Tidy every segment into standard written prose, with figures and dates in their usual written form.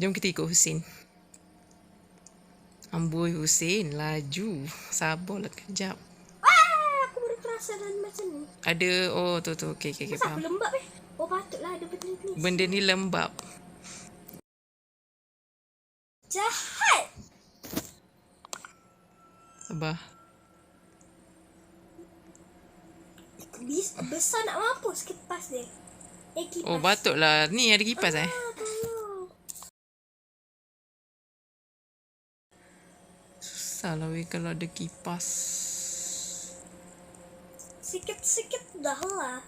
Jom kita ikut Husin. Amboi Husin, laju. Sabarlah kejap. Aku baru perasan macam ni. Ada, oh tu. Okay, Masa faham. aku lembab Oh patutlah ada benda ni. Benda ni lembab. Jahat. Sabar. Besar nak mampus kipas dia. Kipas. Oh, patutlah. Ni ada kipas Tolong. Susah lah weh kalau ada kipas. Sikit-sikit dah lah.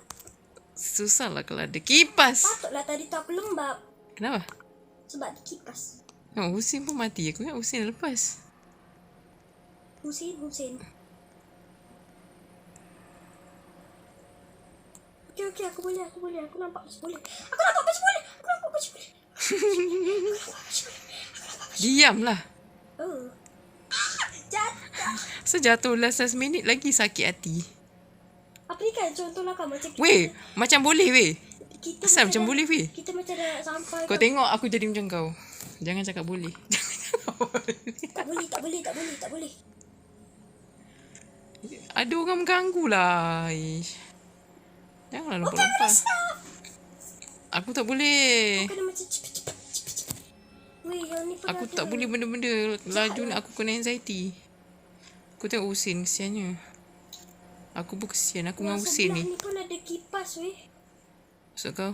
Susah lah kalau ada kipas. Patutlah tadi tu aku lembab. Kenapa? Sebab ada kipas. Oh, Husin pun mati. Aku ingat Husin dah lepas. Husin. Okey, aku boleh. Aku nampak baju boleh. Diamlah. Oh. Jatuh. Sejatuh last minit lagi sakit hati. Apa ni kan contohlah kan macam kita. Weh, macam boleh weh. Kita Asal macam boleh weh. Kita macam dah sampai. Kau tengok aku jadi macam kau. Jangan cakap boleh. Tak boleh. Ada orang mengganggu lah. Ish. Janganlah lupa-lupa. Aku tak boleh. Kena macam cepat. Weh, yang ni Aku tak boleh benda-benda laju nak aku kena anxiety. Aku tengok Husin kesiannya. Aku pun kesian. Aku dengan Husin sebelah ni. ni pun ada kipas weh. Maksud kau?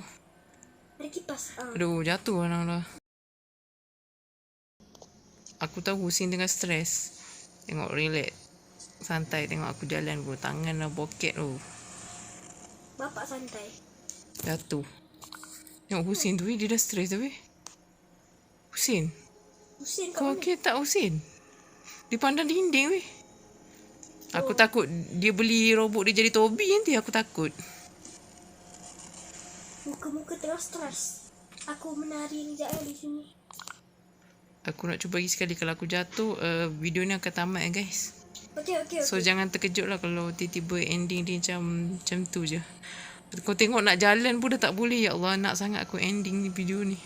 Ada kipas. Aduh, jatuh lah. Aku tahu Husin tengah stres. Tengok relax. Santai tengok aku jalan pun. Tangan dah poket tu. Bapak santai. Jatuh. Tengok Husin tu, dia dah stres tu weh. Husin Husin kat kau mana? okey tak Husin? Dia pandang dinding weh. Aku takut dia beli robot dia jadi Toby nanti. Aku takut. Muka-muka tengah stres. Aku menari sekejap di sini. Aku nak cuba lagi sekali. Kalau aku jatuh, video ni akan tamat guys. Okey. So jangan terkejut lah kalau tiba-tiba ending dia macam tu je. Kau tengok nak jalan pun dah tak boleh. Ya Allah, nak sangat aku ending ni video ni.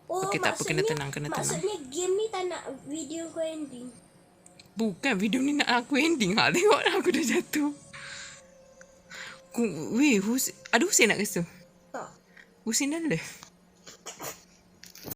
Okey, tak apa, kena tenang. Maksudnya game ni tak nak video kau ending. Bukan, video ni nak aku ending. Tengok lah aku dah jatuh. Weh, ada Husin nak ke situ? Tak. Husin dah left.